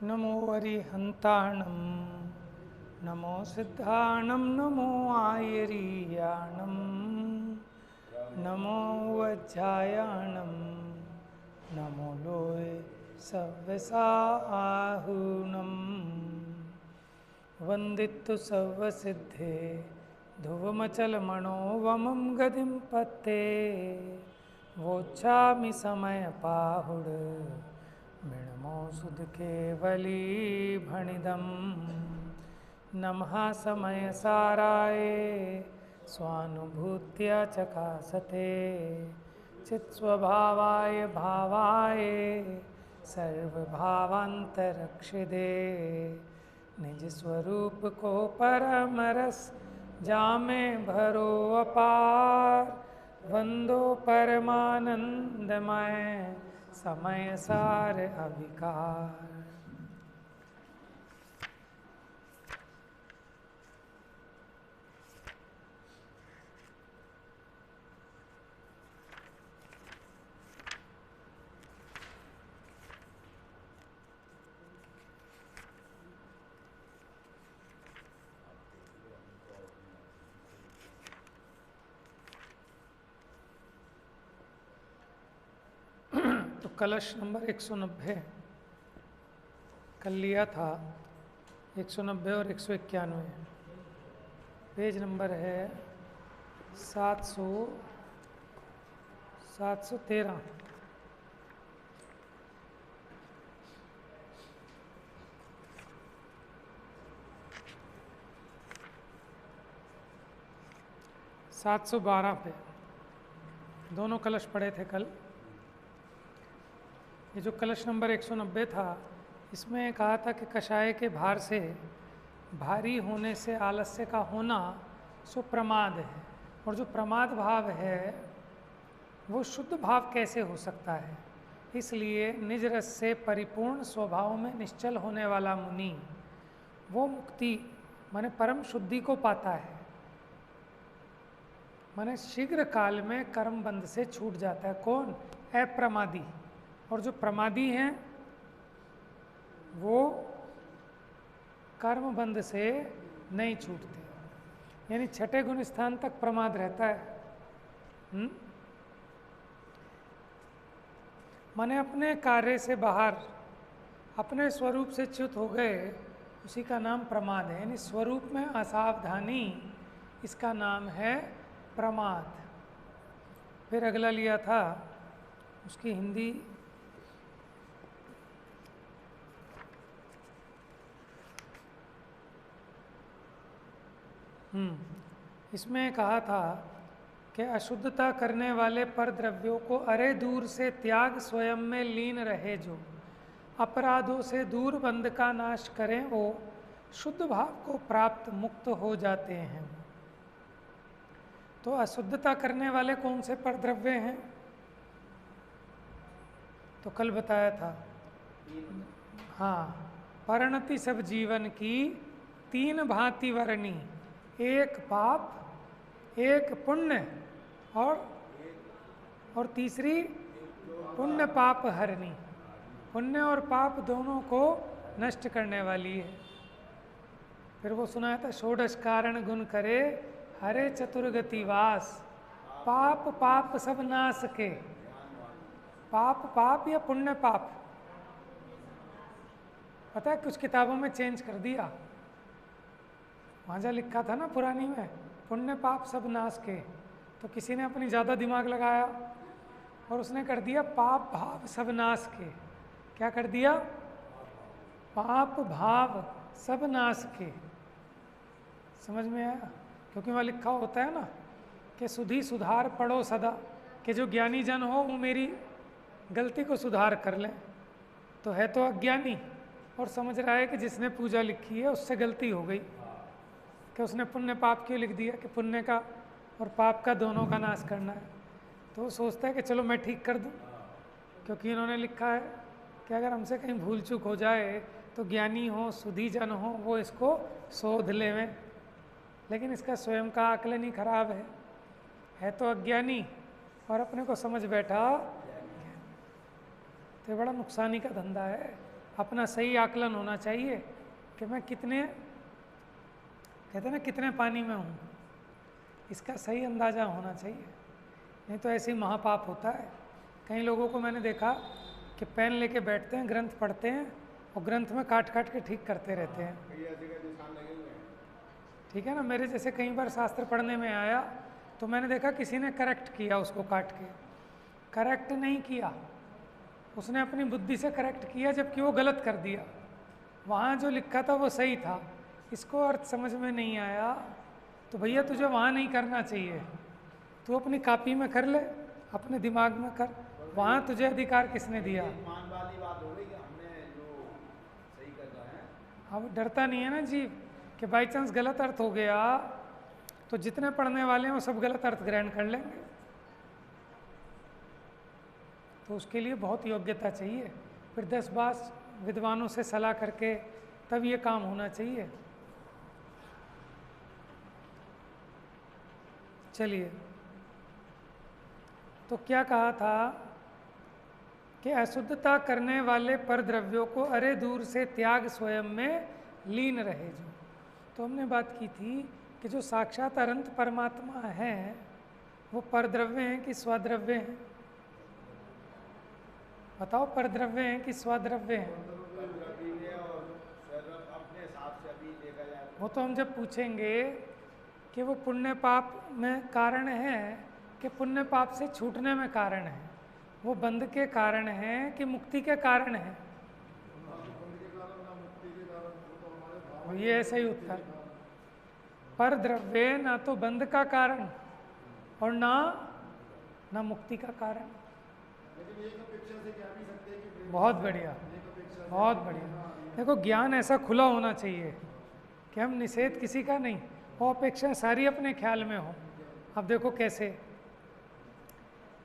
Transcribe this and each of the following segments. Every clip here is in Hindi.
नमो अरिहंताणं नमो सिद्धाणं नमो आयरीयाणं नमो वज्जायाणं नमो लोय सव्यसाहुनं वंदितु सर्वसिद्धे ध्रुवमचलमणोवमं गतिं पत्ते वोच्छामि समयपाहुड मिणमो सुध केवली भणिदं नमः समयसाराय स्वानुभूत्या चकासते चित्स्वभावाय भावाय सर्वभावांतरक्षिदे निज स्वरूप को परमरस जामे भरो अपार वंदो परमानंदमय समय सार अविकार। तो कलश नंबर 190 कल लिया था, 190 और 191। पेज नंबर है 713। सात सौ 12 पे दोनों कलश पड़े थे कल। ये जो कलश नंबर 190 था, इसमें कहा था कि कषाय के भार से भारी होने से आलस्य का होना सो प्रमाद है, और जो प्रमाद भाव है वो शुद्ध भाव कैसे हो सकता है। इसलिए निज रस से परिपूर्ण स्वभाव में निश्चल होने वाला मुनि वो मुक्ति माने परम शुद्धि को पाता है, माने शीघ्र काल में कर्म बंध से छूट जाता है। कौन? अप्रमादी। और जो प्रमादी हैं वो कर्म बंध से नहीं छूटते, यानी छठे गुण स्थान तक प्रमाद रहता है। माने अपने कार्य से बाहर अपने स्वरूप से च्युत हो गए, उसी का नाम प्रमाद है। यानी स्वरूप में असावधानी, इसका नाम है प्रमाद। फिर अगला लिया था उसकी हिंदी, इसमें कहा था कि अशुद्धता करने वाले पर द्रव्यों को अरे दूर से त्याग स्वयं में लीन रहे, जो अपराधों से दूर बंध का नाश करें वो शुद्ध भाव को प्राप्त मुक्त हो जाते हैं। तो अशुद्धता करने वाले कौन से पर द्रव्य हैं? तो कल बताया था, हाँ, परिणति सब जीवन की तीन भांति वर्णी, एक पाप, एक पुण्य और तीसरी पुण्य पाप हरणी। पुण्य और पाप दोनों को नष्ट करने वाली है। फिर वो सुनाया था, षोडश कारण गुण करे हरे चतुर्गति वास, पाप पाप सब नाश के। पाप पाप या पुण्य पाप? पता है कुछ किताबों में चेंज कर दिया। वहाँ जहाँ लिखा था ना पुरानी में पुण्य पाप सब नाश के, तो किसी ने अपनी ज़्यादा दिमाग लगाया और उसने कर दिया पाप भाव सब नाश के। क्या कर दिया? पाप भाव सब नाश के। समझ में आया? क्योंकि वहाँ लिखा होता है ना कि सुधी सुधार पढ़ो सदा, कि जो ज्ञानी जन हो वो मेरी गलती को सुधार कर लें। तो है तो अज्ञानी और समझ रहा है कि जिसने पूजा लिखी है उससे गलती हो गई, कि उसने पुण्य पाप क्यों लिख दिया कि पुण्य का और पाप का दोनों का नाश करना है। तो वो सोचता है कि चलो मैं ठीक कर दूं, क्योंकि इन्होंने लिखा है कि अगर हमसे कहीं भूल चूक हो जाए तो ज्ञानी हो, सुधी जन हो, वो इसको शोध लेवें। लेकिन इसका स्वयं का आकलन ही खराब है तो अज्ञानी और अपने को समझ बैठा, तो बड़ा नुकसानी का धंधा है। अपना सही आकलन होना चाहिए कि मैं कितने, कहते हैं ना, कितने पानी में हूँ, इसका सही अंदाज़ा होना चाहिए। नहीं तो ऐसे ही महापाप होता है। कई लोगों को मैंने देखा कि पेन लेके बैठते हैं, ग्रंथ पढ़ते हैं और ग्रंथ में काट काट के ठीक करते रहते हैं। ठीक है ना, मेरे जैसे कई बार शास्त्र पढ़ने में आया तो मैंने देखा किसी ने करेक्ट किया उसको काट के। करेक्ट नहीं किया, उसने अपनी बुद्धि से करेक्ट किया जबकि वो गलत कर दिया। वहाँ जो लिखा था वो सही था, इसको अर्थ समझ में नहीं आया तो भैया तुझे वहाँ नहीं करना चाहिए, तू अपनी कॉपी में कर ले, अपने दिमाग में कर। वहाँ तुझे अधिकार किसने दिया? मान वाली बात हो गई कि हमने जो सही कर रहा है। अब डरता नहीं है ना जीव कि बाई चांस गलत अर्थ हो गया तो जितने पढ़ने वाले हैं वो सब गलत अर्थ ग्रहण कर लेंगे। तो उसके लिए बहुत योग्यता चाहिए, फिर 10 विद्वानों से सलाह करके तब ये काम होना चाहिए। चलिए, तो क्या कहा था कि अशुद्धता करने वाले परद्रव्यों को अरे दूर से त्याग स्वयं में लीन रहे जो। तो हमने बात की थी कि जो साक्षात अनंत परमात्मा है वो परद्रव्य हैं कि स्वाद्रव्य हैं? बताओ, परद्रव्य हैं कि स्वाद्रव्य हैं? वो तो हम जब पूछेंगे कि वो पुण्य पाप में कारण है कि पुण्य पाप से छूटने में कारण है, वो बंध के कारण है कि मुक्ति के कारण है? ये ऐसा ही उत्तर। पर द्रव्य ना तो बंध का कारण और ना मुक्ति का कारण। बहुत बढ़िया, बहुत बढ़िया। देखो, ज्ञान ऐसा खुला होना चाहिए कि हम निषेध किसी का नहीं, वो अपेक्षा सारी अपने ख्याल में हो। अब देखो कैसे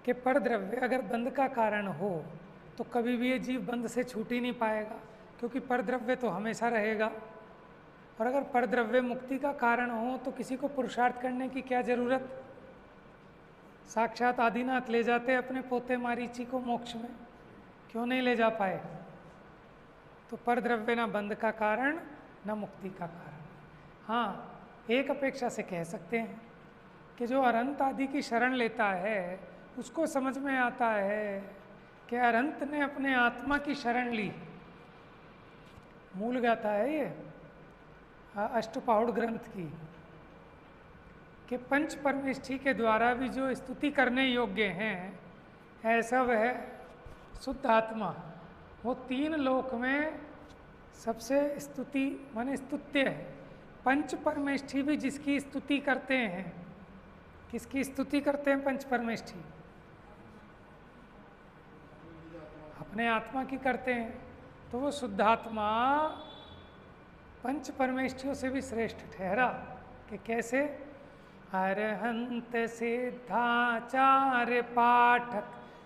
कि पर द्रव्य अगर बंध का कारण हो तो कभी भी ये जीव बंध से छूट ही नहीं पाएगा, क्योंकि पर द्रव्य तो हमेशा रहेगा। और अगर पर द्रव्य मुक्ति का कारण हो तो किसी को पुरुषार्थ करने की क्या जरूरत? साक्षात आदिनाथ ले जाते अपने पोते मारीची को मोक्ष में, क्यों नहीं ले जा पाए? तो पर द्रव्य ना बंध का कारण ना मुक्ति का कारण। हाँ, एक अपेक्षा से कह सकते हैं कि जो अनंत आदि की शरण लेता है उसको समझ में आता है कि अनंत ने अपने आत्मा की शरण ली। मूल गाथा है ये अष्टपौढ़ ग्रंथ की कि पंच परमेष्ठी के द्वारा भी जो स्तुति करने योग्य हैं, ऐसा वह शुद्ध आत्मा वो 3 लोक में सबसे स्तुति माने स्तुत्य है। पंच परमेष्ठी भी जिसकी स्तुति करते हैं, किसकी स्तुति करते हैं पंच परमेष्ठी? अपने आत्मा की करते हैं। तो वो शुद्धात्मा पंच परमेष्ठियों से भी श्रेष्ठ ठहरा कि कैसे? अरहंत सिद्धाचार्य पाठक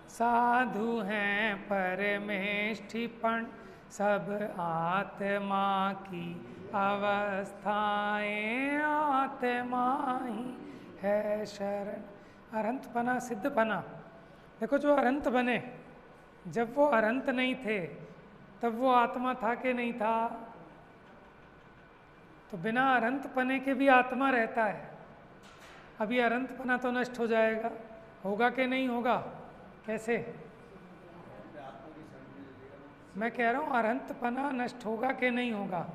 साधु हैं परमेष्ठिपण, सब आत्मा की अवस्थाएं आत्मा ही है शरण। अरहंतपना, सिद्धपना। देखो, जो अरहंत बने, जब वो अरहंत नहीं थे तब वो आत्मा था कि नहीं था? तो बिना अरहंतपने के भी आत्मा रहता है। अभी अरहंतपना तो नष्ट हो जाएगा, होगा कि नहीं होगा? कैसे? मैं कह रहा हूँ अरहंतपना नष्ट होगा कि नहीं होगा?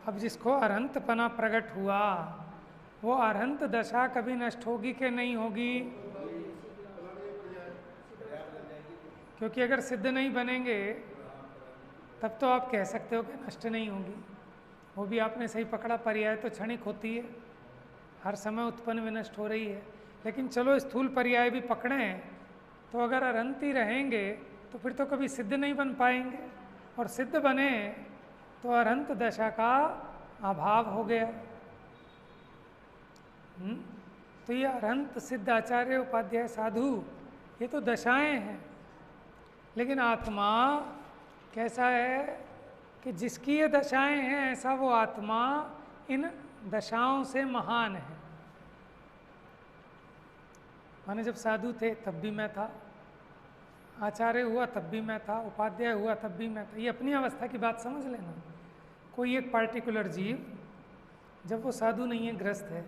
अब जिसको अरहंतपना प्रकट हुआ वो अरहंत दशा कभी नष्ट होगी कि नहीं होगी? क्योंकि अगर सिद्ध नहीं बनेंगे तब तो आप कह सकते हो कि नष्ट नहीं होगी। वो भी आपने सही पकड़ा, पर्याय तो क्षणिक होती है, हर समय उत्पन्न विनष्ट हो रही है। लेकिन चलो स्थूल पर्याय भी पकड़े हैं तो अगर अरहंत ही रहेंगे तो फिर तो कभी सिद्ध नहीं बन पाएंगे, और सिद्ध बने तो अरहंत दशा का अभाव हो गया। तो ये अरहंत, सिद्ध, आचार्य, उपाध्याय, साधु, ये तो दशाएं हैं। लेकिन आत्मा कैसा है कि जिसकी ये दशाएं हैं ऐसा वो आत्मा इन दशाओं से महान है। माने जब साधु थे तब भी मैं था, आचार्य हुआ तब भी मैं था, उपाध्याय हुआ तब भी मैं था। ये अपनी अवस्था की बात समझ लेना। कोई एक पार्टिकुलर जीव जब वो साधु नहीं है, ग्रस्त है,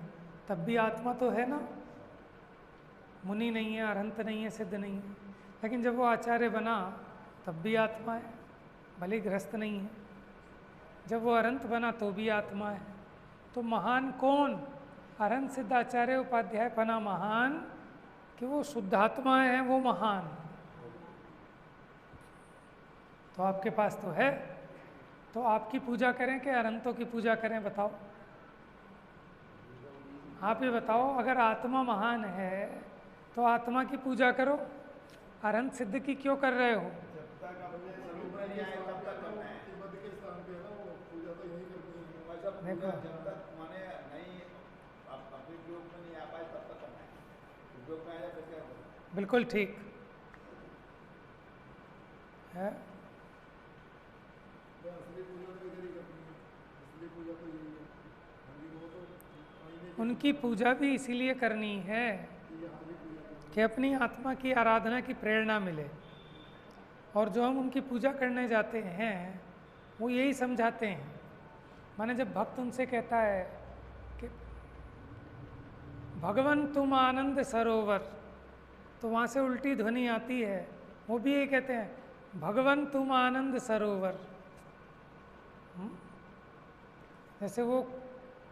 तब भी आत्मा तो है ना। मुनि नहीं है, अरहंत नहीं है, सिद्ध नहीं है। लेकिन जब वो आचार्य बना तब भी आत्मा है, भले ग्रस्त नहीं है। जब वो अरहंत बना तो भी आत्मा है। तो महान कौन? अरहंत, सिद्ध, आचार्य, उपाध्याय बना महान कि वो शुद्धात्मा है, वो महान। तो आपके पास तो है, तो आपकी पूजा करें कि अरहंतों की पूजा करें? बताओ, आप ये बताओ। अगर आत्मा महान है तो आत्मा की पूजा करो, अरहंत सिद्ध की क्यों कर रहे हो? देखो, जब तक माने नहीं अपने उपयोग में नहीं आ पाए तब तक करना है, उपयोग में आया तो क्या करें? बिल्कुल ठीक है। उनकी पूजा भी इसीलिए करनी है कि अपनी आत्मा की आराधना की प्रेरणा मिले। और जो हम उनकी पूजा करने जाते हैं वो यही समझाते हैं। माने जब भक्त उनसे कहता है कि भगवन तुम आनंद सरोवर, तो वहाँ से उल्टी ध्वनि आती है। वो भी यही कहते हैं, भगवन तुम आनंद सरोवर। जैसे वो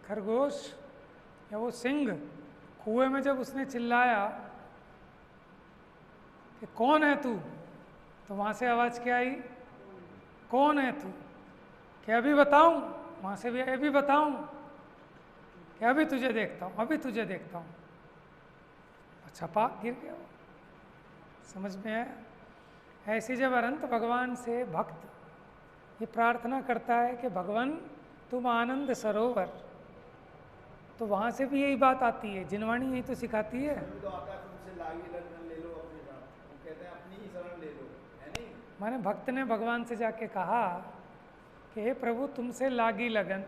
खरगोश या वो सिंह कुएं में जब उसने चिल्लाया कि कौन है तू, तो वहाँ से आवाज़ क्या आई? कौन है तू? क्या अभी बताऊँ? वहाँ से भी अभी बताऊँ? क्या अभी तुझे देखता हूँ, अभी तुझे देखता हूँ। अच्छा, पाक गिर गया। समझ में आया? ऐसे जब अनंत भगवान से भक्त ये प्रार्थना करता है कि भगवान तुम आनंद सरोवर, तो वहाँ से भी यही बात आती है। जिनवाणी यही तो सिखाती है। तो आता है तुमसे लागी लगन ले लो अपनी शरण, वो कहते हैं अपनी ही शरण ले लो, है नहीं? माने भक्त ने भगवान से जाके कहा कि हे प्रभु तुमसे लागी लगन,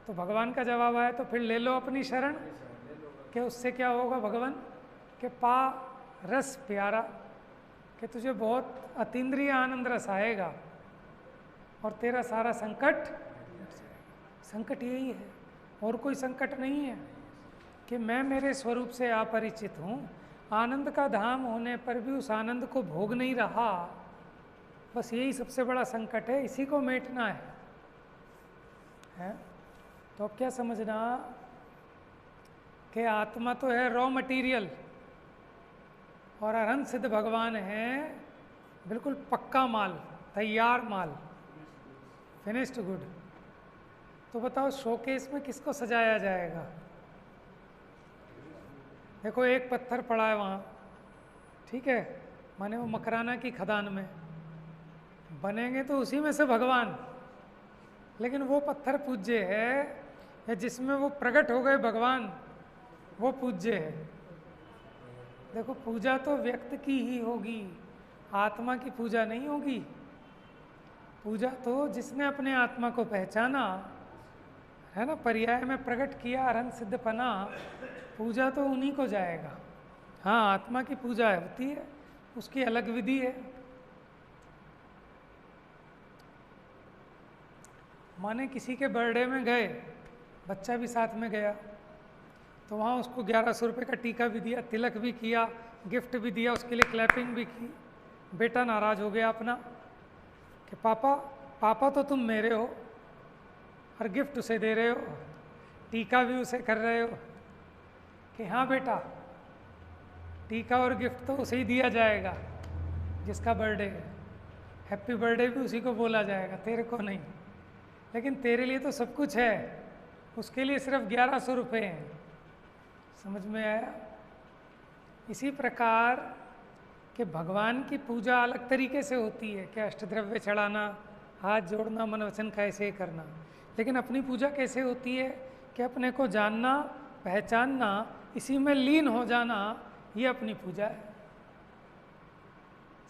तो भगवान का जवाब आया तो फिर ले लो अपनी शरण। कि उससे क्या होगा भगवान? कि पा रस प्यारा, कि तुझे बहुत अतीन्द्रिय आनंद रस आएगा और तेरा सारा संकट, संकट यही है और कोई संकट नहीं है कि मैं मेरे स्वरूप से अपरिचित हूँ। आनंद का धाम होने पर भी उस आनंद को भोग नहीं रहा, बस यही सबसे बड़ा संकट है। इसी को मेटना है? तो अब क्या समझना कि आत्मा तो है रॉ मटेरियल और अरहंत सिद्ध भगवान है बिल्कुल पक्का माल, तैयार माल, फिनिश्ड गुड। तो बताओ शोकेस में किसको सजाया जाएगा? देखो एक पत्थर पड़ा है वहाँ, ठीक है, माने वो मकराना की खदान में बनेंगे तो उसी में से भगवान। लेकिन वो पत्थर पूज्य है या जिसमें वो प्रकट हो गए भगवान, वो पूज्य है। देखो पूजा तो व्यक्त की ही होगी, आत्मा की पूजा नहीं होगी। पूजा तो जिसने अपने आत्मा को पहचाना है ना, पर्याय में प्रकट किया अरहंत सिद्धपना, पूजा तो उन्हीं को जाएगा। हाँ, आत्मा की पूजा होती है, उसकी अलग विधि है। माने किसी के बर्थडे में गए, बच्चा भी साथ में गया, तो वहाँ उसको 1100 रुपये का टीका भी दिया, तिलक भी किया, गिफ्ट भी दिया, उसके लिए क्लैपिंग भी की। बेटा नाराज़ हो गया अपना कि पापा तो तुम मेरे हो और गिफ्ट उसे दे रहे हो, टीका भी उसे कर रहे हो। कि हाँ बेटा, टीका और गिफ्ट तो उसे ही दिया जाएगा जिसका बर्थडे है, हैप्पी बर्थडे भी उसी को बोला जाएगा, तेरे को नहीं। लेकिन तेरे लिए तो सब कुछ है, उसके लिए सिर्फ 1100 रुपये हैं। समझ में आया? इसी प्रकार कि भगवान की पूजा अलग तरीके से होती है कि अष्टद्रव्य चढ़ाना, हाथ जोड़ना, मन वचन का ऐसे ही करना। लेकिन अपनी पूजा कैसे होती है कि अपने को जानना, पहचानना, इसी में लीन हो जाना, ये अपनी पूजा है।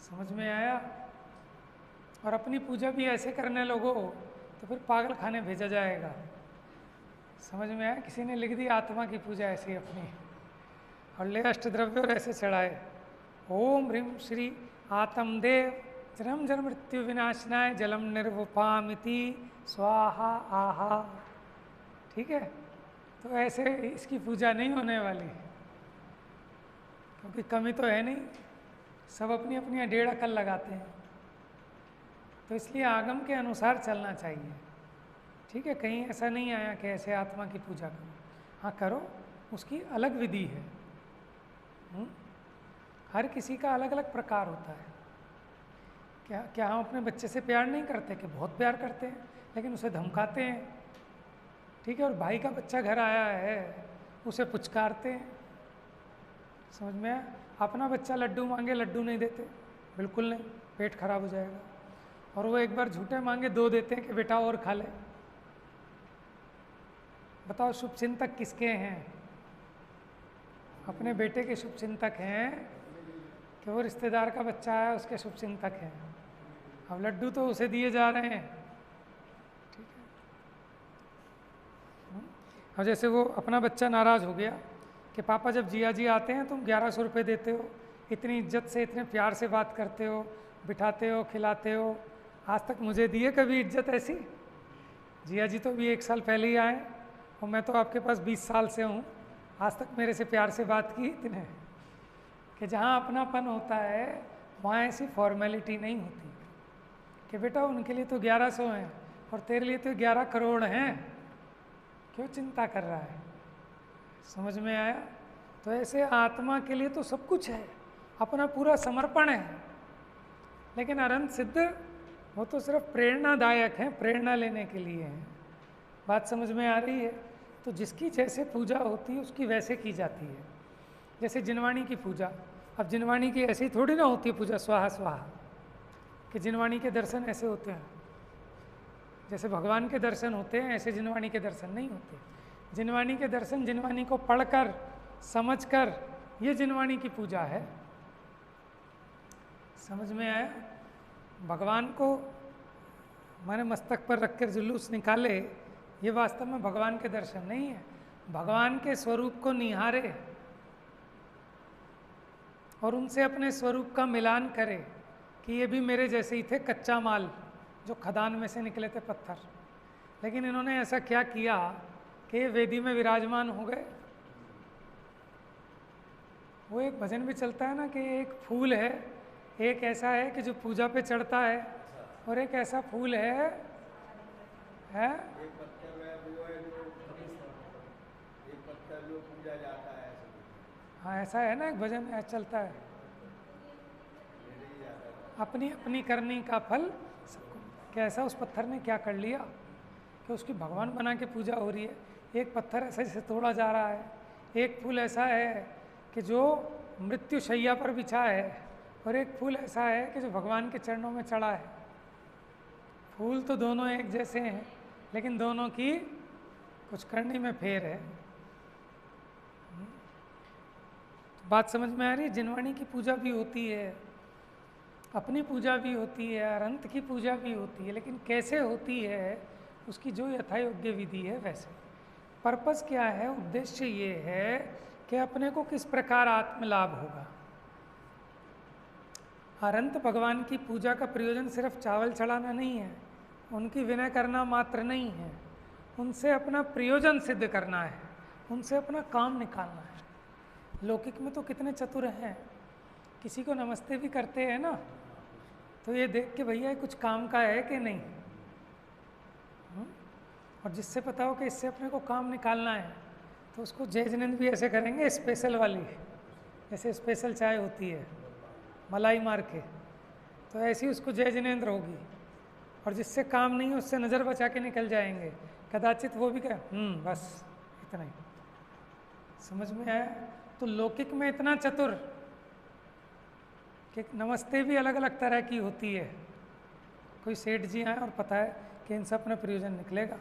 समझ में आया? और अपनी पूजा भी ऐसे करने लगो तो फिर पागल खाने भेजा जाएगा। समझ में आया? किसी ने लिख दी आत्मा की पूजा ऐसी अपनी, और ले अष्टद्रव्य और ऐसे चढ़ाए, ओम ह्रीम श्री आत्मदेव जन्म जन्म मृत्यु विनाशनाय जलम निर्वपामिति स्वाहा आहा। ठीक है, तो ऐसे इसकी पूजा नहीं होने वाली, क्योंकि कमी तो है नहीं, सब अपनी अपनी डेढ़ अकल लगाते हैं। तो इसलिए आगम के अनुसार चलना चाहिए। ठीक है, कहीं ऐसा नहीं आया कि ऐसे आत्मा की पूजा करो। हाँ करो, उसकी अलग विधि है। हर किसी का अलग अलग प्रकार होता है। क्या हम अपने बच्चे से प्यार नहीं करते? कि बहुत प्यार करते हैं, लेकिन उसे धमकाते हैं। ठीक है, और भाई का बच्चा घर आया है, उसे पुचकारते हैं। समझ में आया? अपना बच्चा लड्डू मांगे, लड्डू नहीं देते, बिल्कुल नहीं, पेट खराब हो जाएगा। और वो एक बार झूठे मांगे, 2 देते हैं कि बेटा और खा ले। बताओ, शुभचिंतक किसके हैं? अपने बेटे के शुभचिंतक हैं कि वो रिश्तेदार का बच्चा है उसके शुभचिंतक हैं। अब लड्डू तो उसे दिए जा रहे हैं। ठीक है, अब जैसे वो अपना बच्चा नाराज़ हो गया कि पापा जब जिया जी आते हैं तुम 1100 रुपये देते हो, इतनी इज्जत से इतने प्यार से बात करते हो, बिठाते हो, खिलाते हो, आज तक मुझे दिए कभी इज्जत ऐसी? जिया जी तो भी 1 साल पहले ही आए और मैं तो आपके पास 20 साल से हूँ, आज तक मेरे से प्यार से बात की इतने? कि जहाँ अपनापन होता है वहाँ ऐसी फॉर्मेलिटी नहीं होती कि बेटा उनके लिए तो 1100 हैं और तेरे लिए तो 11 करोड़ हैं, क्यों चिंता कर रहा है? समझ में आया? तो ऐसे आत्मा के लिए तो सब कुछ है, अपना पूरा समर्पण है। लेकिन अनंत सिद्ध वो तो सिर्फ प्रेरणादायक हैं, प्रेरणा लेने के लिए हैं। बात समझ में आ रही है? तो जिसकी जैसे पूजा होती है उसकी वैसे की जाती है। जैसे जिनवाणी की पूजा, अब जिनवाणी की ऐसी थोड़ी ना होती है पूजा स्वाहा स्वाहा, कि जिनवाणी के दर्शन ऐसे होते हैं। जैसे भगवान के दर्शन होते हैं ऐसे जिनवाणी के दर्शन नहीं होते। जिनवाणी के दर्शन जिनवाणी को पढ़कर समझकर, ये जिनवाणी की पूजा है। समझ में आया? भगवान को माने मस्तक पर रखकर जुलूस निकाले, ये वास्तव में भगवान के दर्शन नहीं है। भगवान के स्वरूप को निहारे और उनसे अपने स्वरूप का मिलान करे कि ये भी मेरे जैसे ही थे, कच्चा माल जो खदान में से निकले थे, पत्थर। लेकिन इन्होंने ऐसा क्या किया कि ये वेदी में विराजमान हो गए। वो एक भजन भी चलता है ना कि एक फूल है, एक ऐसा है कि जो पूजा पे चढ़ता है, और एक ऐसा फूल है एक पत्थर है वो है जो एक पत्थर जो पूजा जाता है। हाँ ऐसा है ना, एक भजन ऐसा चलता है, अपनी अपनी करनी का फल सबको। कैसा उस पत्थर ने क्या कर लिया कि उसकी भगवान बना के पूजा हो रही है। एक पत्थर ऐसे जैसे तोड़ा जा रहा है, एक फूल ऐसा है कि जो मृत्यु शैया पर बिछा है, और एक फूल ऐसा है कि जो भगवान के चरणों में चढ़ा है। फूल तो दोनों एक जैसे हैं, लेकिन दोनों की कुछ करने में फेर है। तो बात समझ में आ रही है? जिनवाणी की पूजा भी होती है, अपनी पूजा भी होती है, अनंत की पूजा भी होती है, लेकिन कैसे होती है उसकी जो यथा योग्य विधि है वैसे। पर्पस क्या है? उद्देश्य ये है कि अपने को किस प्रकार आत्मलाभ होगा। अनंत भगवान की पूजा का प्रयोजन सिर्फ चावल चढ़ाना नहीं है, उनकी विनय करना मात्र नहीं है, उनसे अपना प्रयोजन सिद्ध करना है, उनसे अपना काम निकालना है। लौकिक में तो कितने चतुर हैं, किसी को नमस्ते भी करते हैं ना, तो ये देख के भैया कुछ काम का है कि नहीं, और जिससे पता हो कि इससे अपने को काम निकालना है, तो उसको जय जिनेंद्र भी ऐसे करेंगे, स्पेशल वाली, जैसे स्पेशल चाय होती है मलाई मार के, तो ऐसी उसको जय जिनेंद्र होगी। और जिससे काम नहीं है उससे नज़र बचा के निकल जाएंगे, कदाचित वो भी क्या बस इतना ही। समझ में आया? तो लौकिक में इतना चतुर कि नमस्ते भी अलग अलग तरह की होती है। कोई सेठ जी आए और पता है कि इनसे अपना प्रयोजन निकलेगा,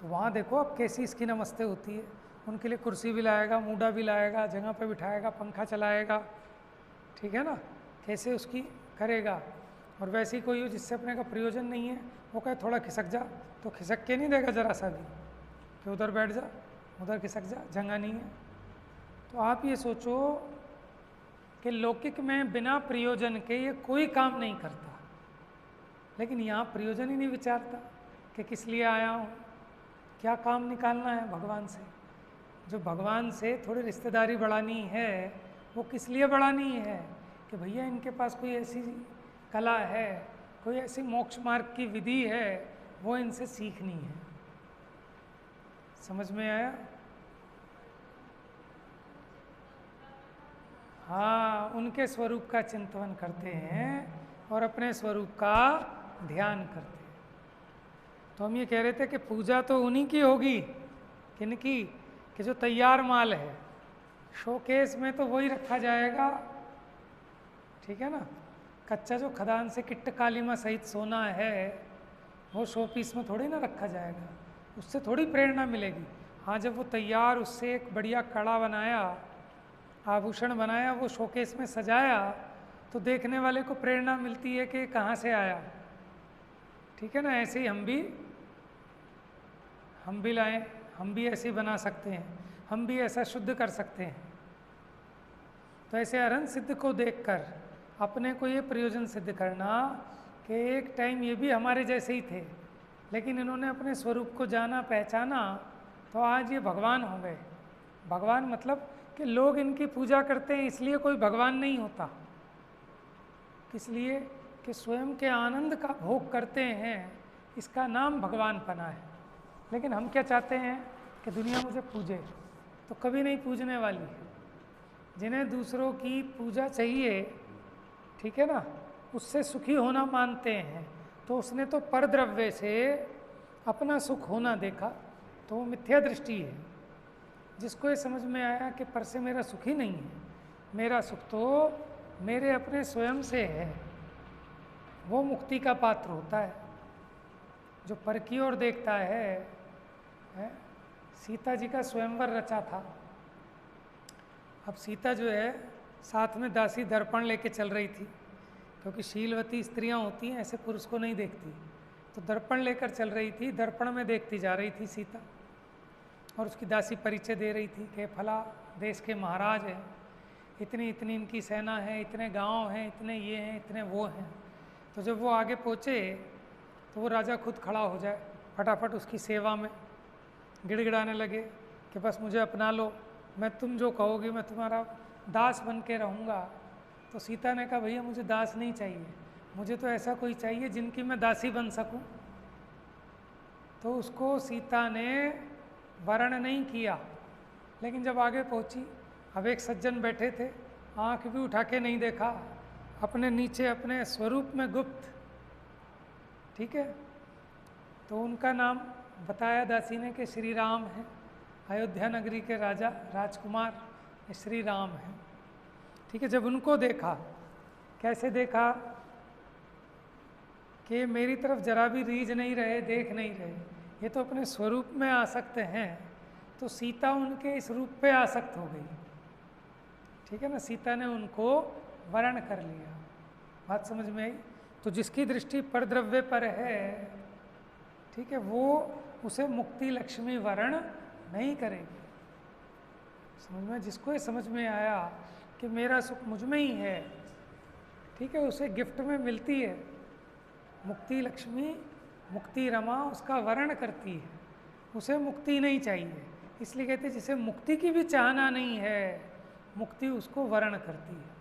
तो वहाँ देखो अब कैसी इसकी नमस्ते होती है। उनके लिए कुर्सी भी लाएगा, मूडा भी लाएगा, जगह पे बिठाएगा, पंखा चलाएगा, ठीक है ना, कैसे उसकी करेगा। और वैसे ही कोई हो जिससे अपने का प्रयोजन नहीं है, वो कहे थोड़ा खिसक जा, तो खिसक के नहीं देगा ज़रा सा भी कि उधर बैठ जा, उधर खिसक जा, जगह नहीं है। तो आप ये सोचो कि लौकिक में बिना प्रयोजन के ये कोई काम नहीं करता, लेकिन यहाँ प्रयोजन ही नहीं विचारता कि किस लिए आया हूँ, क्या काम निकालना है भगवान से। जो भगवान से थोड़ी रिश्तेदारी बढ़ानी है वो किस लिए बढ़ानी है कि भैया इनके पास कोई ऐसी कला है, कोई ऐसी मोक्ष मार्ग की विधि है, वो इनसे सीखनी है। समझ में आया? हाँ, उनके स्वरूप का चिंतन करते हैं और अपने स्वरूप का ध्यान करते हैं। तो हम ये कह रहे थे कि पूजा तो उन्हीं की होगी, किनकी, कि जो तैयार माल है शोकेस में तो वही रखा जाएगा, ठीक है ना। कच्चा जो खदान से किट्ट कालीमा सहित सोना है वो शो पीस में थोड़ी ना रखा जाएगा, उससे थोड़ी प्रेरणा मिलेगी। हाँ, जब वो तैयार उससे एक बढ़िया कड़ा बनाया, आभूषण बनाया, वो शोकेस में सजाया, तो देखने वाले को प्रेरणा मिलती है कि कहाँ से आया, ठीक है ना। ऐसे ही हम भी लाएं, हम भी ऐसे बना सकते हैं, हम भी ऐसा शुद्ध कर सकते हैं। तो ऐसे अरहंत सिद्ध को देखकर अपने को ये प्रयोजन सिद्ध करना कि एक टाइम ये भी हमारे जैसे ही थे, लेकिन इन्होंने अपने स्वरूप को जाना, पहचाना, तो आज ये भगवान हो गए। भगवान मतलब कि लोग इनकी पूजा करते हैं इसलिए कोई भगवान नहीं होता, इसलिए कि स्वयं के आनंद का भोग करते हैं, इसका नाम भगवान पना है। लेकिन हम क्या चाहते हैं कि दुनिया मुझे पूजे, तो कभी नहीं पूजने वाली है। जिन्हें दूसरों की पूजा चाहिए, ठीक है ना, उससे सुखी होना मानते हैं, तो उसने तो परद्रव्य से अपना सुख होना देखा, तो वो मिथ्या दृष्टि है। जिसको ये समझ में आया कि पर से मेरा सुख ही नहीं है, मेरा सुख तो मेरे अपने स्वयं से है, वो मुक्ति का पात्र होता है। जो पर की ओर देखता है, सीता जी का स्वयंवर रचा था। अब सीता जो है साथ में दासी दर्पण लेके चल रही थी, क्योंकि शीलवती स्त्रियां होती हैं, ऐसे पुरुष को नहीं देखती, तो दर्पण लेकर चल रही थी, दर्पण में देखती जा रही थी सीता। और उसकी दासी परिचय दे रही थी कि फला देश के महाराज हैं, इतनी इतनी इनकी सेना है, इतने गांव हैं, इतने ये हैं, इतने वो हैं। तो जब वो आगे पहुँचे तो वो राजा खुद खड़ा हो जाए, फटाफट उसकी सेवा में गिड़गिड़ाने लगे कि बस मुझे अपना लो, मैं तुम जो कहोगे मैं तुम्हारा दास बन के रहूँगा। तो सीता ने कहा भैया मुझे दास नहीं चाहिए, मुझे तो ऐसा कोई चाहिए जिनकी मैं दासी बन सकूं। तो उसको सीता ने वर्ण नहीं किया, लेकिन जब आगे पहुंची, अब एक सज्जन बैठे थे, आंख भी उठा के नहीं देखा, अपने नीचे अपने स्वरूप में गुप्त, ठीक है। तो उनका नाम बताया दासी ने कि श्री राम है, अयोध्या नगरी के राजा राजकुमार श्री राम हैं, ठीक है। जब उनको देखा, कैसे देखा कि मेरी तरफ जरा भी रीझ नहीं रहे, देख नहीं रहे, ये तो अपने स्वरूप में आसक्त हैं, तो सीता उनके इस रूप पे आसक्त हो गई, ठीक है ना। सीता ने उनको वर्ण कर लिया। बात समझ में आई? तो जिसकी दृष्टि पर द्रव्य पर है, ठीक है, वो उसे मुक्ति लक्ष्मी वर्ण नहीं करेगी। समझ में? जिसको ये समझ में आया कि मेरा सुख मुझ में ही है, ठीक है, उसे गिफ्ट में मिलती है मुक्ति लक्ष्मी, मुक्ति रमा उसका वर्ण करती है, उसे मुक्ति नहीं चाहिए। इसलिए कहते हैं जिसे मुक्ति की भी चाहना नहीं है, मुक्ति उसको वर्ण करती है।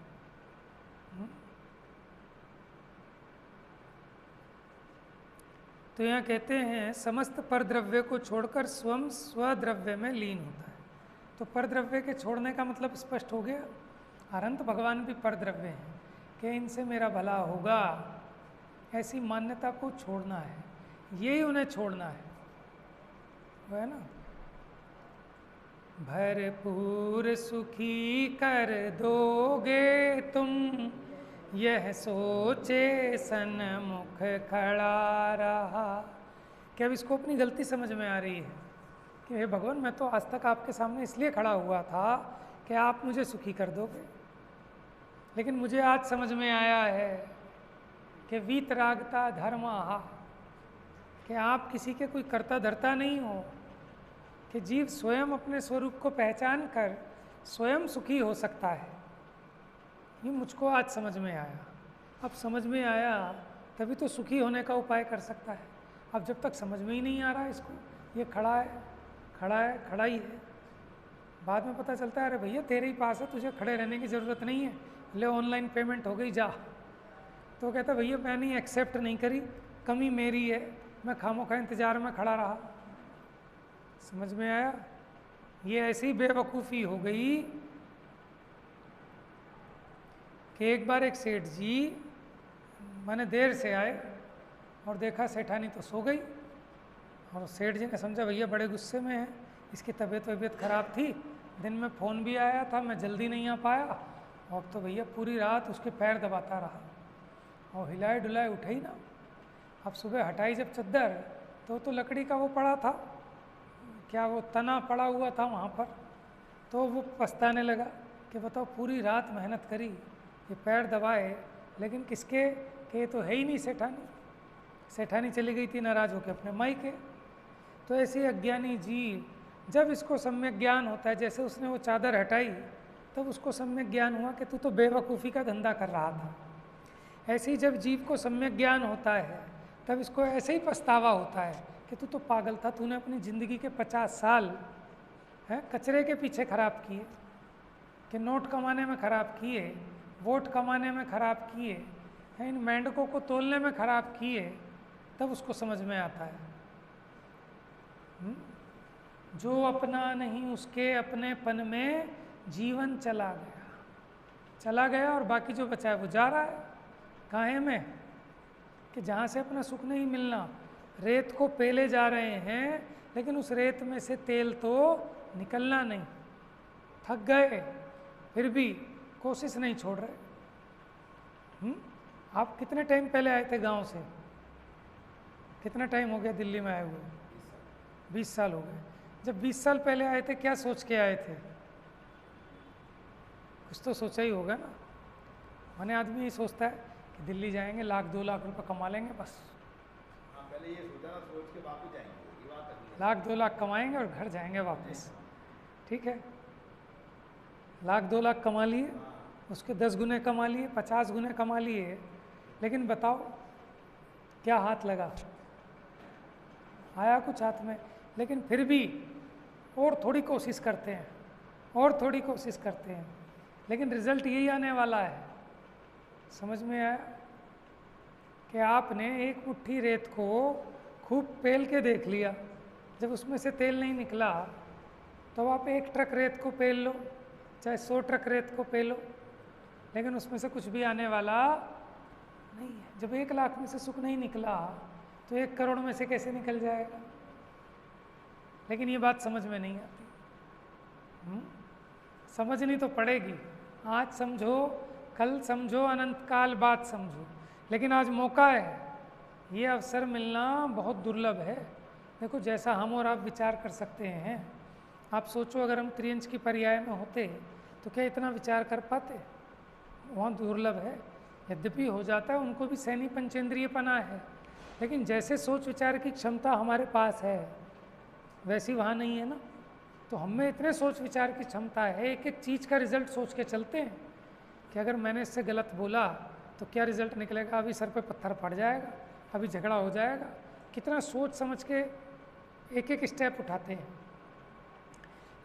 तो यहाँ कहते हैं समस्त परद्रव्य को छोड़कर स्वयं स्वद्रव्य में लीन होता है। तो परद्रव्य के छोड़ने का मतलब स्पष्ट हो गया, अनंत भगवान भी परद्रव्य हैं कि इनसे मेरा भला होगा, ऐसी मान्यता को छोड़ना है, यही उन्हें छोड़ना है, वो है ना। भरपूर सुखी कर दोगे तुम, यह सोचे सन्मुख खड़ा रहा। क्या अब इसको अपनी गलती समझ में आ रही है कि हे भगवान, मैं तो आज तक आपके सामने इसलिए खड़ा हुआ था कि आप मुझे सुखी कर दोगे, लेकिन मुझे आज समझ में आया है कि वीतरागता धर्म आहा, कि आप किसी के कोई कर्ता धर्ता नहीं हो, कि जीव स्वयं अपने स्वरूप को पहचान कर स्वयं सुखी हो सकता है। ये मुझको आज समझ में आया। अब समझ में आया तभी तो सुखी होने का उपाय कर सकता है। अब जब तक समझ में ही नहीं आ रहा इसको, ये खड़ा है खड़ा है खड़ा ही है, बाद में पता चलता है अरे भैया तेरे ही पास है, तुझे खड़े रहने की ज़रूरत नहीं है, ले ऑनलाइन पेमेंट हो गई जा। तो कहता भैया मैंने एक्सेप्ट नहीं करी, कमी मेरी है, मैं खामोखा इंतज़ार में खड़ा रहा। समझ में आया? ये ऐसी बेवकूफ़ी हो गई कि एक बार एक सेठ जी मैंने देर से आए और देखा सेठानी तो सो गई, और सेठ जी ने समझा भैया बड़े गुस्से में है, इसकी तबीयत ख़राब थी, दिन में फ़ोन भी आया था, मैं जल्दी नहीं आ पाया, और तो भैया पूरी रात उसके पैर दबाता रहा और हिलाए डुलाए उठे ही ना। अब सुबह हटाई जब चद्दर तो लकड़ी का वो पड़ा था, क्या वो तना पड़ा हुआ था वहाँ पर, तो वो पछताने लगा कि बताओ पूरी रात मेहनत करी, ये पैर दबाए, लेकिन किसके कि ये तो है ही नहीं सेठानी, सेठानी चली गई थी नाराज़ होकर अपने मायके। तो ऐसे अज्ञानी जीव, जब इसको सम्यक ज्ञान होता है, जैसे उसने वो चादर हटाई तब उसको सम्यक ज्ञान हुआ कि तू तो बेवकूफ़ी का धंधा कर रहा था। ऐसे ही जब जीव को सम्यक ज्ञान होता है तब इसको ऐसे ही पछतावा होता है कि तू तो पागल था, तूने अपनी ज़िंदगी के 50 साल कचरे के पीछे ख़राब किए, कि नोट कमाने में ख़राब किए, वोट कमाने में ख़राब किए, इन मेंढकों को तोलने में ख़राब किए। तब उसको समझ में आता है जो अपना नहीं उसके अपनेपन में जीवन चला गया और बाकी जो बचा है वो जा रहा है काहे में, कि जहाँ से अपना सुख नहीं मिलना। रेत को पेले जा रहे हैं लेकिन उस रेत में से तेल तो निकलना नहीं, थक गए फिर भी कोशिश नहीं छोड़ रहे। आप कितने टाइम पहले आए थे गांव से? कितना टाइम हो गया दिल्ली में आए हुए? 20 साल हो गए। जब 20 साल पहले आए थे क्या सोच के आए थे? कुछ तो सोचा ही होगा ना। माने आदमी ये सोचता है कि दिल्ली जाएंगे, 1-2 लाख रुपए कमा लेंगे बस। हाँ, पहले ये सोचा ना, सोच के वापस जाएंगे, ये बात अगली है। 1-2 लाख कमाएंगे और घर जाएंगे वापस, ठीक है। 1-2 लाख कमा लिए, उसके 10 गुने कमा लिए, 50 गुने कमा लिए, लेकिन बताओ क्या हाथ लगा? आया कुछ हाथ में? लेकिन फिर भी और थोड़ी कोशिश करते हैं, और थोड़ी कोशिश करते हैं, लेकिन रिजल्ट यही आने वाला है। समझ में आया कि आपने एक मुट्ठी रेत को खूब पेल के देख लिया, जब उसमें से तेल नहीं निकला तो आप 1 ट्रक रेत को पेल लो, चाहे 100 ट्रक रेत को पेलो, लेकिन उसमें से कुछ भी आने वाला नहीं है। जब 1 लाख में से सुख नहीं निकला तो 1 करोड़ में से कैसे निकल जाएगा? लेकिन ये बात समझ में नहीं आती। समझनी तो पड़ेगी। आज समझो, कल समझो, अनंत काल बाद समझो, लेकिन आज मौका है, ये अवसर मिलना बहुत दुर्लभ है। देखो जैसा हम और आप विचार कर सकते हैं, आप सोचो अगर हम त्रियंच की पर्याय में होते तो क्या इतना विचार कर पाते? वहाँ दुर्लभ है। यद्यपि हो जाता है, उनको भी सैनी पंचेंद्रियपना है, लेकिन जैसे सोच विचार की क्षमता हमारे पास है वैसी वहाँ नहीं है ना। तो हम में इतने सोच विचार की क्षमता है, एक एक चीज़ का रिजल्ट सोच के चलते हैं कि अगर मैंने इससे गलत बोला तो क्या रिजल्ट निकलेगा, अभी सर पे पत्थर पड़ जाएगा, अभी झगड़ा हो जाएगा। कितना सोच समझ के एक एक स्टेप उठाते हैं।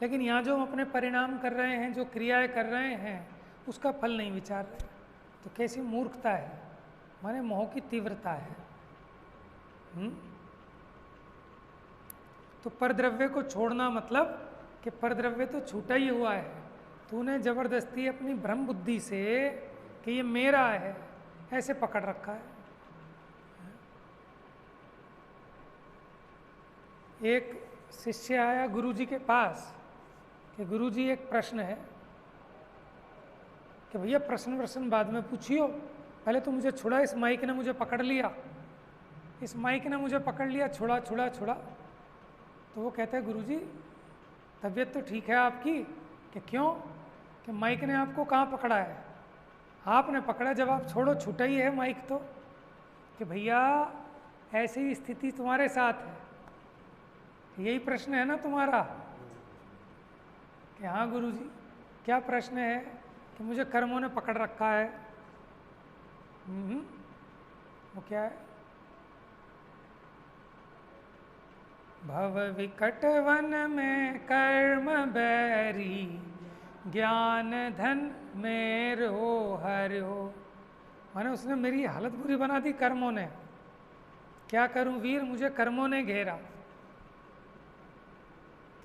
लेकिन यहाँ जो हम अपने परिणाम कर रहे हैं, जो क्रियाएं कर रहे हैं, उसका फल नहीं विचार रहे, तो कैसी मूर्खता है, माने मोह की तीव्रता है। तो परद्रव्य को छोड़ना मतलब कि परद्रव्य तो छूटा ही हुआ है, तूने जबरदस्ती अपनी भ्रम बुद्धि से कि ये मेरा है ऐसे पकड़ रखा है। एक शिष्य आया गुरुजी के पास कि गुरुजी एक प्रश्न है कि भैया प्रश्न बाद में पूछियो, पहले तो मुझे छुड़ा, इस माइक ने मुझे पकड़ लिया, इस माइक ने मुझे पकड़ लिया, छुड़ा छुड़ा छुड़ा। तो वो कहते हैं गुरुजी तबीयत तो ठीक है आपकी? कि क्यों? कि माइक ने आपको कहाँ पकड़ा है? आपने पकड़ा, जब आप छोड़ो छूटा ही है माइक तो। कि भैया ऐसी स्थिति तुम्हारे साथ है, यही प्रश्न है ना तुम्हारा? कि हाँ गुरुजी। क्या प्रश्न है? कि मुझे कर्मों ने पकड़ रखा है। वो क्या है? भव विकट वन में कर्म बैरी, ज्ञान धन मेरो हरियो। माने उसने मेरी हालत बुरी बना दी कर्मों ने। क्या करूं वीर, मुझे कर्मों ने घेरा।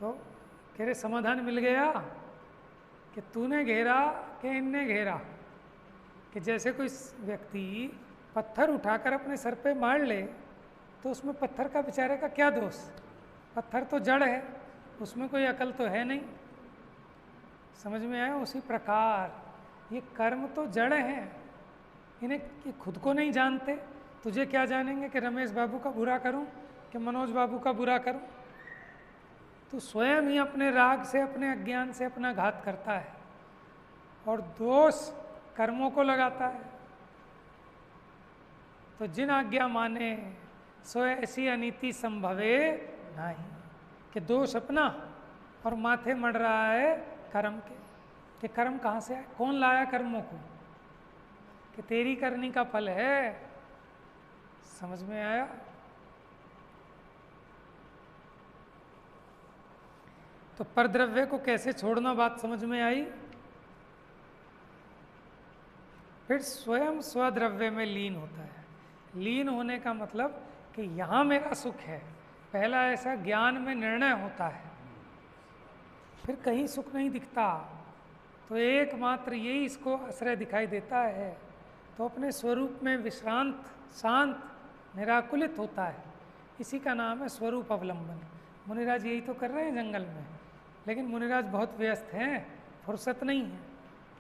तो कह रहे समाधान मिल गया कि तूने घेरा कि इनने घेरा। कि जैसे कोई व्यक्ति पत्थर उठाकर अपने सर पे मार ले तो उसमें पत्थर का बेचारे का क्या दोष? पत्थर तो जड़ है, उसमें कोई अकल तो है नहीं। समझ में आया? उसी प्रकार ये कर्म तो जड़ हैं, इन्हें खुद को नहीं जानते। तुझे क्या जानेंगे कि रमेश बाबू का बुरा करूं कि मनोज बाबू का बुरा करूं? तू स्वयं ही अपने राग से, अपने अज्ञान से अपना घात करता है और दोष कर्मों को लगाता है। तो जिन आज्ञा माने सो ऐसी अनीति संभवे नहीं, कि दोष अपना और माथे मड़ रहा है कर्म के। कि कर्म कहाँ से आए? कौन लाया कर्मों को? कि तेरी करनी का फल है। समझ में आया? तो परद्रव्य को कैसे छोड़ना, बात समझ में आई। फिर स्वयं स्वद्रव्य में लीन होता है। लीन होने का मतलब कि यहाँ मेरा सुख है। पहला ऐसा ज्ञान में निर्णय होता है, फिर कहीं सुख नहीं दिखता, तो एकमात्र यही इसको आश्रय दिखाई देता है। तो अपने स्वरूप में विश्रांत, शांत, निराकुलित होता है। इसी का नाम है स्वरूप अवलंबन। मुनिराज यही तो कर रहे हैं जंगल में, लेकिन मुनिराज बहुत व्यस्त हैं, फुर्सत नहीं है।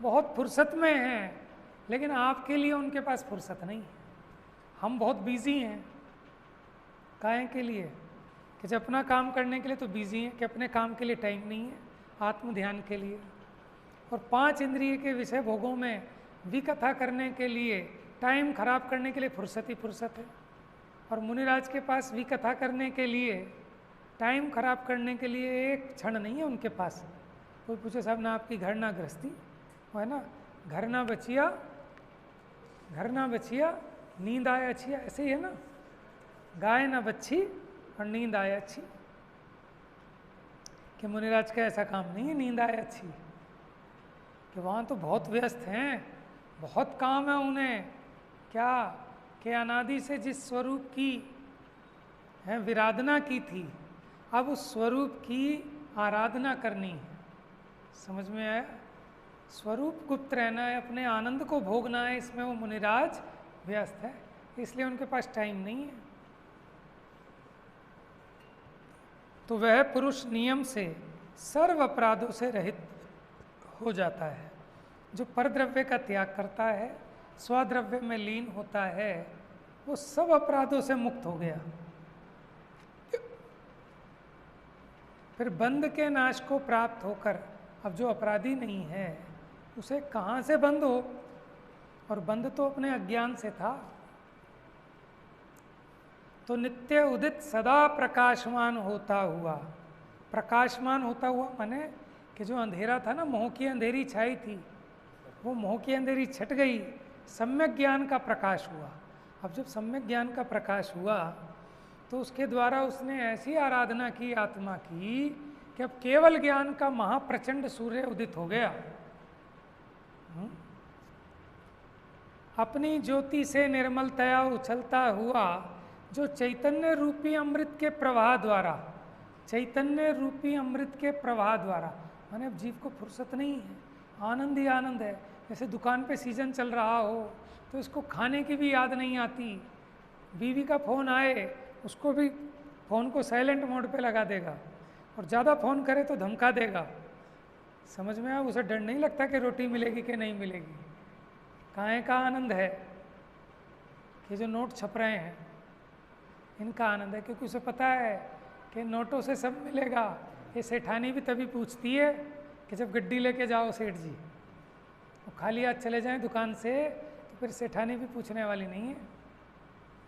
बहुत फुर्सत में हैं, लेकिन आपके लिए उनके पास फुर्सत नहीं है। हम बहुत बिजी हैं। काहे के लिए? कि जब अपना काम करने के लिए तो बिजी हैं, कि अपने काम के लिए टाइम नहीं है, आत्म ध्यान के लिए। और 5 इंद्रिय के विषय भोगों में विकथा करने के लिए, टाइम खराब करने के लिए फुर्सत ही फुर्सत है। और मुनिराज के पास विकथा करने के लिए, टाइम खराब करने के लिए एक क्षण नहीं है उनके पास। कोई पूछे साहब ना आपकी घर ना गृहस्थी, वो है ना, घर ना बचिया, घर ना बचिया, नींद आए अच्छी, ऐसे ही है ना। गाय ना बच्ची और नींद आए अच्छी। कि मुनिराज का ऐसा काम नहीं है नींद आए अच्छी, कि वहाँ तो बहुत व्यस्त हैं, बहुत काम है उन्हें। क्या कि अनादि से जिस स्वरूप की है विराधना की थी, अब उस स्वरूप की आराधना करनी है। समझ में आया? स्वरूप गुप्त रहना है, अपने आनंद को भोगना है, इसमें वो मुनिराज व्यस्त है, इसलिए उनके पास टाइम नहीं है। तो वह पुरुष नियम से सर्व अपराधों से रहित हो जाता है। जो परद्रव्य का त्याग करता है, स्वद्रव्य में लीन होता है, वो सब अपराधों से मुक्त हो गया। फिर बंध के नाश को प्राप्त होकर अब जो अपराधी नहीं है उसे कहाँ से बंध हो? और बंध तो अपने अज्ञान से था। तो नित्य उदित सदा प्रकाशमान होता हुआ, प्रकाशमान होता हुआ माने कि जो अंधेरा था ना, मोह की अंधेरी छाई थी, वो मोह की अंधेरी छट गई, सम्यक ज्ञान का प्रकाश हुआ। अब जब सम्यक ज्ञान का प्रकाश हुआ तो उसके द्वारा उसने ऐसी आराधना की आत्मा की कि अब केवल ज्ञान का महाप्रचंड सूर्य उदित हो गया। अपनी ज्योति से निर्मलतया उछलता हुआ जो चैतन्य रूपी अमृत के प्रवाह द्वारा, चैतन्य रूपी अमृत के प्रवाह द्वारा, माने अब जीव को फुर्सत नहीं है, आनंद ही आनंद है। जैसे दुकान पे सीजन चल रहा हो तो इसको खाने की भी याद नहीं आती। बीवी का फ़ोन आए उसको भी फ़ोन को साइलेंट मोड पे लगा देगा, और ज़्यादा फ़ोन करे तो धमका देगा। समझ में आया? उसे डर नहीं लगता कि रोटी मिलेगी कि नहीं मिलेगी। काहे का आनंद है कि जो नोट छप रहे हैं इनका आनंद है, क्योंकि उसे पता है कि नोटों से सब मिलेगा। ये सेठानी भी तभी पूछती है कि जब गड्डी लेके जाओ सेठ जी, वो खाली हाथ चले जाएं दुकान से तो फिर सेठानी भी पूछने वाली नहीं है,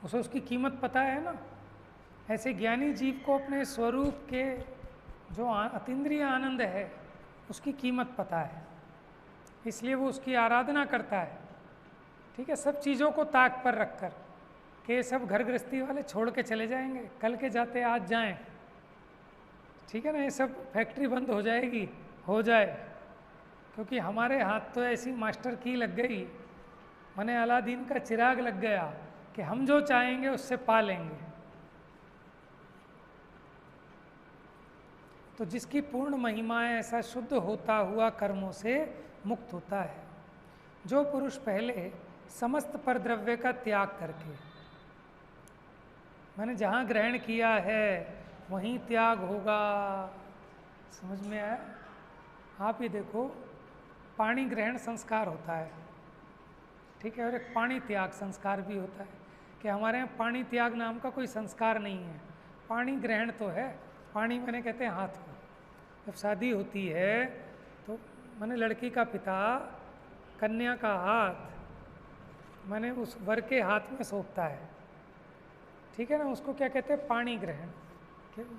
उसे उसकी कीमत पता है ना। ऐसे ज्ञानी जीव को अपने स्वरूप के जो अतीन्द्रिय आनंद है उसकी कीमत पता है, इसलिए वो उसकी आराधना करता है। ठीक है, सब चीज़ों को ताक पर रखकर कि ये सब घर गृहस्थी वाले छोड़ के चले जाएंगे, कल के जाते आज जाएं। ठीक है ना, ये सब फैक्ट्री बंद हो जाएगी, हो जाए, क्योंकि हमारे हाथ तो ऐसी मास्टर की लग गई, माने अलादीन का चिराग लग गया कि हम जो चाहेंगे उससे पा लेंगे। तो जिसकी पूर्ण महिमा है ऐसा शुद्ध होता हुआ कर्मों से मुक्त होता है। जो पुरुष पहले समस्त परद्रव्य का त्याग करके, मैंने जहाँ ग्रहण किया है वहीं त्याग होगा। समझ में आया? आप ये देखो, पानी ग्रहण संस्कार होता है, ठीक है, और एक पानी त्याग संस्कार भी होता है कि हमारे यहाँ पानी त्याग नाम का कोई संस्कार नहीं है। पानी ग्रहण तो है, पानी मैंने कहते हैं हाथ को। जब शादी होती है तो मैंने लड़की का पिता कन्या का हाथ मैंने उस वर के हाथ में सौंपता है, ठीक है ना, उसको क्या कहते हैं? पानी ग्रहण।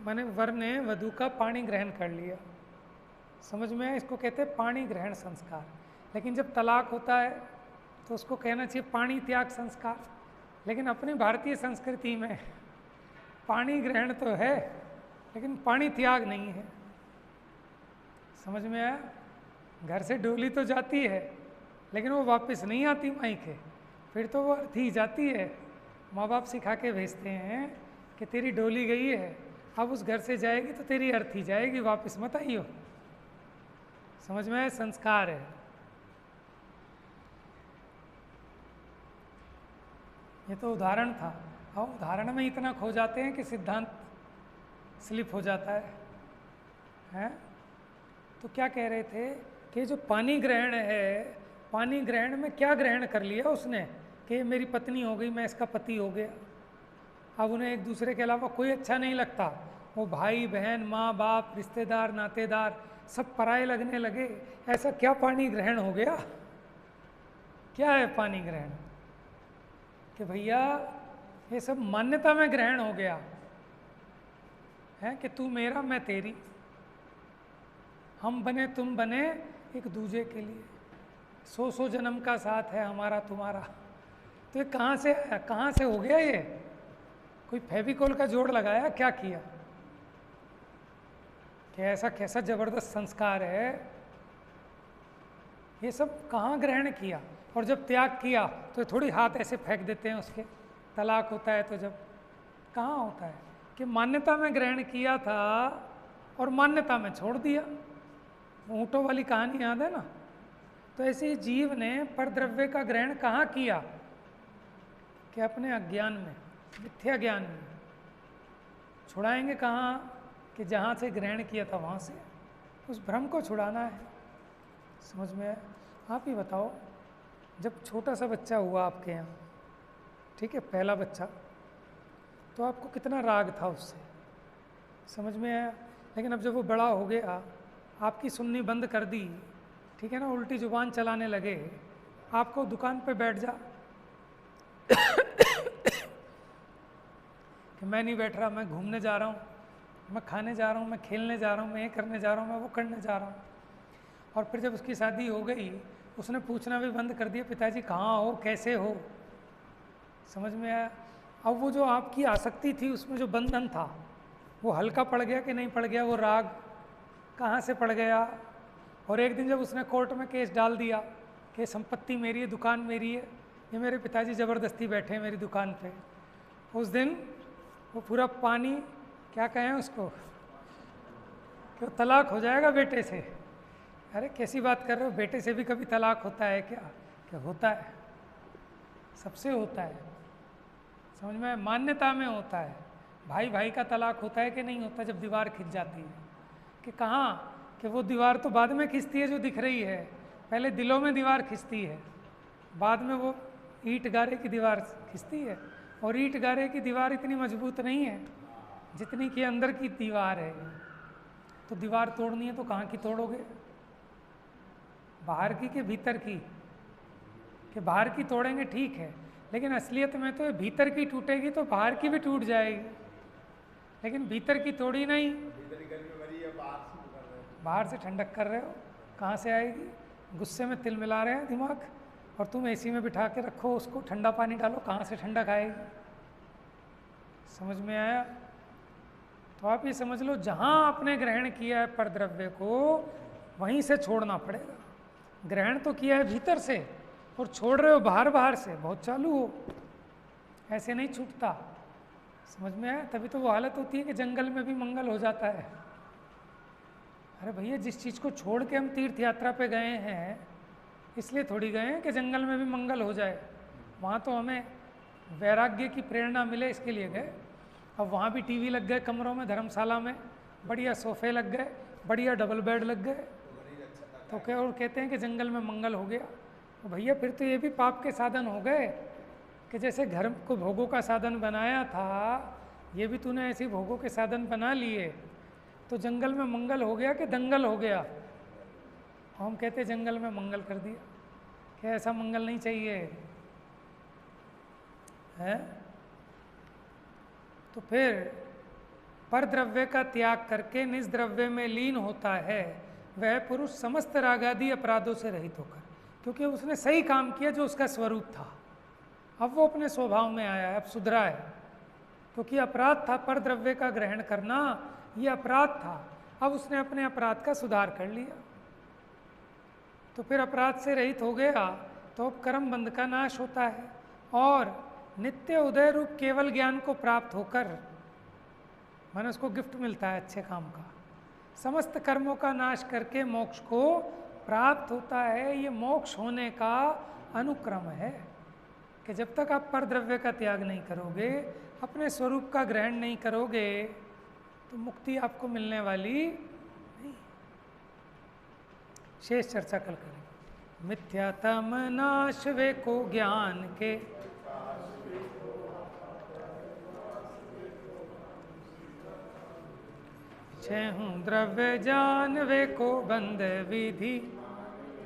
मैंने वर ने वधू का पानी ग्रहण कर लिया, समझ में आया? इसको कहते हैं पानी ग्रहण संस्कार। लेकिन जब तलाक होता है तो उसको कहना चाहिए पानी त्याग संस्कार। लेकिन अपनी भारतीय संस्कृति में पानी ग्रहण तो है लेकिन पानी त्याग नहीं है। समझ में आया? घर से डोली तो जाती है लेकिन वो वापस नहीं आती मायके, फिर तो वो अर्थी जाती है। माँ बाप सिखा के भेजते हैं कि तेरी डोली गई है, अब उस घर से जाएगी तो तेरी अर्थी जाएगी, वापस मत आइयो। समझ में आया? संस्कार है। ये तो उदाहरण था। अब उदाहरण में इतना खो जाते हैं कि सिद्धांत स्लिप हो जाता है? तो क्या कह रहे थे कि जो पानी ग्रहण है, पानी ग्रहण में क्या ग्रहण कर लिया उसने कि मेरी पत्नी हो गई, मैं इसका पति हो गया। अब उन्हें एक दूसरे के अलावा कोई अच्छा नहीं लगता, वो भाई बहन माँ बाप रिश्तेदार नातेदार सब पराये लगने लगे। ऐसा क्या पानी ग्रहण हो गया? क्या है पानी ग्रहण? कि भैया ये सब मान्यता में ग्रहण हो गया है कि तू मेरा मैं तेरी, हम बने तुम बने एक दूजे के लिए, 100 जन्म का साथ है हमारा तुम्हारा। तो ये कहाँ से आया, कहाँ से हो गया? ये कोई फेविकोल का जोड़ लगाया, क्या किया? कि ऐसा कैसा जबरदस्त संस्कार है? ये सब कहाँ ग्रहण किया? और जब त्याग किया तो थोड़ी हाथ ऐसे फेंक देते हैं उसके। तलाक होता है तो जब कहाँ होता है कि मान्यता में ग्रहण किया था और मान्यता में छोड़ दिया। ऊँटों वाली कहानी याद है ना? तो ऐसे ही जीव ने परद्रव्य का ग्रहण कहाँ किया? कि अपने अज्ञान में, मिथ्या ज्ञान में। छुड़ाएंगे कहाँ? कि जहाँ से ग्रहण किया था वहाँ से, उस भ्रम को छुड़ाना है। समझ में आया? आप ही बताओ, जब छोटा सा बच्चा हुआ आपके यहाँ, ठीक है, पहला बच्चा, तो आपको कितना राग था उससे? समझ में आया? लेकिन अब जब वो बड़ा हो गया, आपकी सुननी बंद कर दी, ठीक है ना, उल्टी जुबान चलाने लगे, आपको दुकान पे बैठ जा कि मैं नहीं बैठ रहा, मैं घूमने जा रहा हूँ, मैं खाने जा रहा हूँ, मैं खेलने जा रहा हूँ, मैं ये करने जा रहा हूँ, मैं वो करने जा रहा हूँ। और फिर जब उसकी शादी हो गई, उसने पूछना भी बंद कर दिया, पिताजी कहाँ हो, कैसे हो? समझ में आया? अब वो जो आपकी आसक्ति थी, उसमें जो बंधन था, वो हल्का पड़ गया कि नहीं पड़ गया? वो राग कहाँ से पड़ गया? और एक दिन जब उसने कोर्ट में केस डाल दिया कि संपत्ति मेरी है, दुकान मेरी है, ये मेरे पिताजी ज़बरदस्ती बैठे हैं मेरी दुकान पे, उस दिन वो पूरा पानी, क्या कहें उसको, कि वो तलाक हो जाएगा बेटे से। अरे कैसी बात कर रहे हो? बेटे से भी कभी तलाक होता है क्या? क्या होता है? सबसे होता है। समझ में? मान्यता में होता है। भाई भाई का तलाक होता है कि नहीं होता जब दीवार खिंच जाती है? कि कहाँ? कि वो दीवार तो बाद में खिंचती है जो दिख रही है, पहले दिलों में दीवार खिंचती है, बाद में वो ईंट गारे की दीवार खिंचती है। और ईंट गारे की दीवार इतनी मजबूत नहीं है जितनी कि अंदर की दीवार है। तो दीवार तोड़नी है तो कहाँ की तोड़ोगे? बाहर की कि भीतर की? कि बाहर की तोड़ेंगे ठीक है, लेकिन असलियत में तो भीतर की टूटेगी तो बाहर की भी टूट जाएगी, लेकिन भीतर की तोड़ी नहीं। बाहर से ठंडक कर रहे हो, कहाँ से आएगी? गुस्से में तिल मिला रहे हैं दिमाग, और तुम एसी में बिठा के रखो उसको, ठंडा पानी डालो, कहाँ से ठंडा खाएगी? समझ में आया? तो आप ये समझ लो, जहाँ आपने ग्रहण किया है परद्रव्य को, वहीं से छोड़ना पड़ेगा। ग्रहण तो किया है भीतर से, और छोड़ रहे हो बाहर बाहर से, बहुत चालू हो, ऐसे नहीं छूटता। समझ में आया? तभी तो वो हालत होती है कि जंगल में भी मंगल हो जाता है। अरे भैया, जिस चीज़ को छोड़ के हम तीर्थ यात्रा पे गए हैं, इसलिए थोड़ी गए हैं कि जंगल में भी मंगल हो जाए। वहाँ तो हमें वैराग्य की प्रेरणा मिले, इसके लिए गए। अब वहाँ भी टीवी लग गए कमरों में, धर्मशाला में बढ़िया सोफे लग गए, बढ़िया डबल बेड लग गए, तो क्या और कहते हैं कि जंगल में मंगल हो गया। तो भैया फिर तो ये भी पाप के साधन हो गए, कि जैसे घर को भोगों का साधन बनाया था, ये भी तूने ऐसे भोगों के साधन बना लिए, तो जंगल में मंगल हो गया कि दंगल हो गया? हम कहते जंगल में मंगल कर दिया, क्या ऐसा मंगल नहीं चाहिए है? तो फिर परद्रव्य का त्याग करके निज द्रव्य में लीन होता है वह पुरुष समस्त रागादि अपराधों से रहित होकर, क्योंकि उसने सही काम किया जो उसका स्वरूप था। अब वो अपने स्वभाव में आया है, अब सुधरा है, क्योंकि अपराध था परद्रव्य का ग्रहण करना, ये अपराध था। अब उसने अपने अपराध का सुधार कर लिया, तो फिर अपराध से रहित हो गया, तो अब कर्म बंध का नाश होता है, और नित्य उदय रूप केवल ज्ञान को प्राप्त होकर, माने उसको गिफ्ट मिलता है अच्छे काम का, समस्त कर्मों का नाश करके मोक्ष को प्राप्त होता है। ये मोक्ष होने का अनुक्रम है, कि जब तक आप परद्रव्य का त्याग नहीं करोगे, अपने स्वरूप का ग्रहण नहीं करोगे, तो मुक्ति आपको मिलने वाली नहीं। शेष चर्चा कल करेंगे। मिथ्यातम नाश वे को ज्ञान के, छहु द्रव्य जान वे को बंद विधि,